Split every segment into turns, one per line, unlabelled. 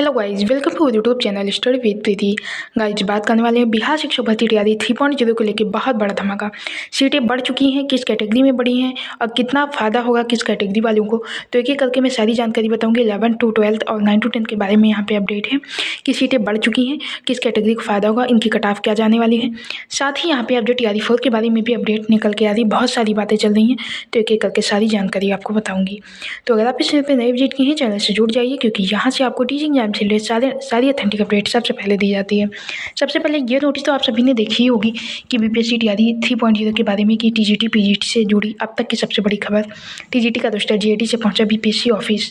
Hello guys, welcome to YouTube channel study with Preeti. Guys, बात करने वाले हैं बिहार शिक्षक भर्ती तैयारी 3.0 को लेकर बहुत बड़ा धमाका। सीटें बढ़ चुकी हैं, किस कैटेगरी में बढ़ी हैं और कितना फ़ायदा होगा किस कैटेगरी वालों को, तो एक एक करके मैं सारी जानकारी बताऊंगी। 11 to 12 और 9 to 10 के बारे में यहाँ पे अपडेट है कि सीटें बढ़ चुकी हैं, किस कैटेगरी को फ़ायदा होगा, इनकी कट ऑफ क्या जाने वाली है। साथ ही यहाँ पे अपडेट तैयारी 4 के बारे में भी अपडेट निकल के आ रही, बहुत सारी बातें चल रही हैं, तो एक एक करके सारी जानकारी आपको बताऊँगी। तो अगर आप इस चैनल पर नए विजिट किए हैं, चैनल से जुड़ जाइए, क्योंकि यहाँ से आपको टीचिंग एग्जाम से रिलेटेड सारी ऑथेंटिक अपडेट सबसे पहले दी जाती है। सबसे पहले ये नोटिस तो आप सभी ने देखी ही होगी कि बीपीएससी तैयारी 3.0 के बारे में कि टीजीटी पीजीटी से जुड़ी अब तक की सबसे बड़ी खबर। टीजीटी का रोस्टर जीएडी से पहुंचा बीपीएससी ऑफिस।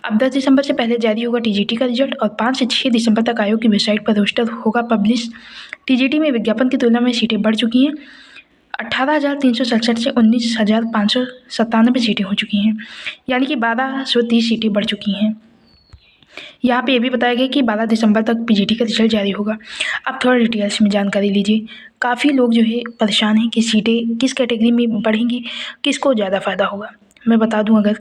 अब 10 दिसंबर से पहले जारी होगा टीजीटी का रिजल्ट और 5 से 6 दिसंबर तक आयोग की वेबसाइट पर रोस्टर होगा पब्लिश। टीजीटी में विज्ञापन की तुलना में सीटें बढ़ चुकी हैं। 18,367 से 19,597 सीटें हो चुकी हैं, यानी कि 1,230 सीटें बढ़ चुकी हैं। यहाँ पे ये भी बताया गया कि 12 दिसंबर तक पीजीटी का रिजल्ट जारी होगा। अब थोड़ा डिटेल्स में जानकारी लीजिए। काफ़ी लोग जो है परेशान हैं कि सीटें किस कैटेगरी में बढ़ेंगी, किसको ज़्यादा फ़ायदा होगा। मैं बता दूं अगर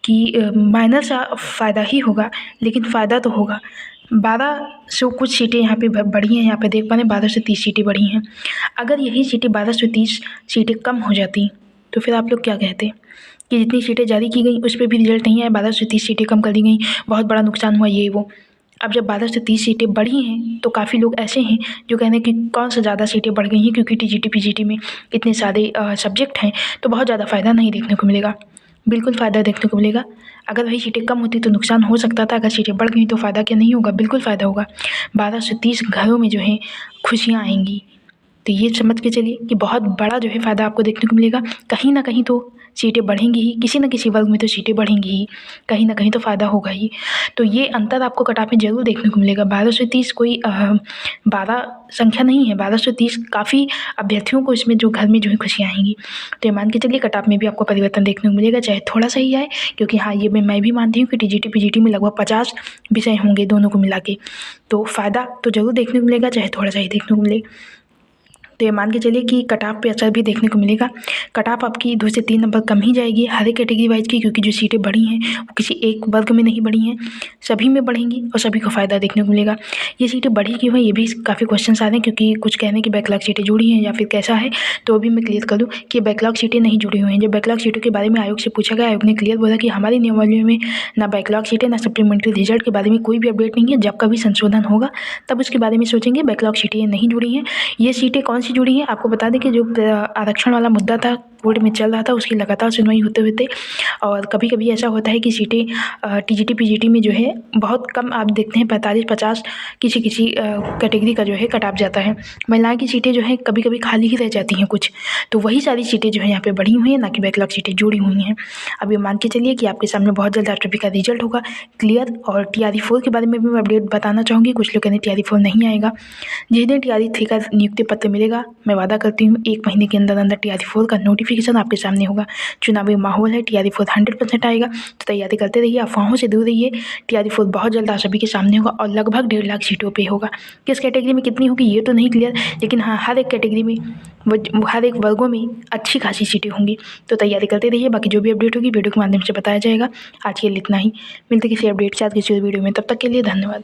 कि माइनर सा फ़ायदा ही होगा, लेकिन फ़ायदा तो होगा। 1200 कुछ सीटें यहाँ पे बढ़ी हैं, यहाँ पे देख पा रहे हैं 12 से 30 सीटें बढ़ी हैं। अगर यही सीटें 12 से 30 सीटें कम हो जाती तो फिर आप लोग क्या कहते कि जितनी सीटें जारी की गई उस पर भी रिजल्ट नहीं आया, 12 से 30 सीटें कम कर दी गई, बहुत बड़ा नुकसान हुआ ये वो। अब जब 12 से 30 सीटें बढ़ी हैं तो काफ़ी लोग ऐसे हैं जो कहते हैं कि कौन सा ज़्यादा सीटें बढ़ गई हैं, क्योंकि टीजीटी पीजीटी में इतने सारे सब्जेक्ट हैं तो बहुत ज़्यादा फ़ायदा नहीं देखने को मिलेगा। बिल्कुल फ़ायदा देखने को मिलेगा। अगर वही सीटें कम होती तो नुकसान हो सकता था, अगर सीटें बढ़ गई तो फ़ायदा क्या नहीं होगा, बिल्कुल फ़ायदा होगा। 12 से 30 घरों में जो है खुशियाँ आएंगी। तो ये समझ के चलिए कि बहुत बड़ा जो है फ़ायदा आपको देखने को मिलेगा। कहीं ना कहीं तो सीटें बढ़ेंगी ही, किसी न किसी वर्ग में तो सीटें बढ़ेंगी ही, कहीं ना कहीं तो फ़ायदा होगा ही। तो ये अंतर आपको कट ऑफ में ज़रूर देखने को मिलेगा। 12 से 30 कोई 12 संख्या नहीं है, 12 से 30 काफ़ी अभ्यर्थियों को इसमें जो घर में जो है खुशियाँ आएंगी। तो ये मान के चलिए कट ऑफ में भी आपको परिवर्तन देखने को मिलेगा, चाहे थोड़ा सा ही आए, क्योंकि हाँ ये मैं भी मानती हूँ कि टीजीटी पीजीटी में लगभग 50 विषय होंगे दोनों को मिला के, तो फ़ायदा तो ज़रूर देखने को मिलेगा, चाहे थोड़ा सा ही देखने को मिले। तो ये मान के चलिए कि कट ऑफ पे असर भी देखने को मिलेगा। कट ऑफ आपकी 2 से 3 नंबर कम ही जाएगी हर एक कैटेगरी वाइज की, क्योंकि जो सीटें बढ़ी हैं वो किसी एक वर्ग में नहीं बढ़ी हैं, सभी में बढ़ेंगी और सभी को फ़ायदा देखने को मिलेगा। ये सीटें बढ़ी क्यों हैं, ये भी काफ़ी क्वेश्चन आ रहे हैं, क्योंकि कुछ कह रहे हैं कि बैकलॉग सीटें जुड़ी हैं या फिर कैसा है। तो अभी मैं क्लियर कर दूँ कि बैकलॉग सीटें नहीं जुड़ी हुई हैं। जो बैकलॉग सीटों के बारे में आयोग से पूछा गया, आयोग ने क्लियर बोला कि हमारे नियमावली में ना बैकलॉग सीटें ना सप्लीमेंट्री रिजल्ट के बारे में कोई भी अपडेट नहीं है। जब कभी संशोधन होगा तब उसके बारे में सोचेंगे। बैकलॉग सीटें नहीं जुड़ी हैं। ये सीटें कौन सी जुड़ी हैं आपको बता दें कि जो आरक्षण वाला मुद्दा था कोर्ट में चल रहा था, उसकी लगातार सुनवाई होते होते और कभी कभी ऐसा होता है कि सीटें टीजीटी पीजीटी में जो है बहुत कम आप देखते हैं 45-50 किसी किसी कैटेगरी का जो है कट ऑफ जाता है। महिलाओं की सीटें जो है कभी कभी खाली ही रह जाती हैं कुछ, तो वही सारी सीटें जो है यहाँ पे बढ़ी हुई हैं, ना कि बैकलॉग सीटें जुड़ी हुई हैं। अब ये मान के चलिए कि आपके सामने बहुत जल्द आरटीपी का रिजल्ट होगा क्लियर। और टीआरई 4 के बारे में भी मैं अपडेट बताना चाहूँगी। कुछ लोग कहते हैं टीआरई 4 नहीं आएगा। जिस दिन टीआरई 3 का नियुक्ति पत्र मिलेगा, मैं वादा करती हूँ 1 महीने के अंदर अंदर टीआरई 4 का नोटिफिकेशन आपके सामने होगा। चुनावी माहौल है, टीआरई 4 100% आएगा, तो तैयारी करते रहिए, अफवाहों से दूर रहिए। टीआरई 4 बहुत जल्द आप सभी के सामने होगा और लगभग 1.5 लाख सीटों पे होगा। किस कैटेगरी में कितनी होगी ये तो नहीं क्लियर, लेकिन हाँ हर एक कैटेगरी में हर एक वर्गों में अच्छी खासी सीटें होंगी। तो तैयारी करते रहिए, बाकी जो भी अपडेट होगी वीडियो के माध्यम से बताया जाएगा। आज के लिए इतना ही, मिलते किसी अपडेट के साथ किसी और वीडियो में, तब तक के लिए धन्यवाद।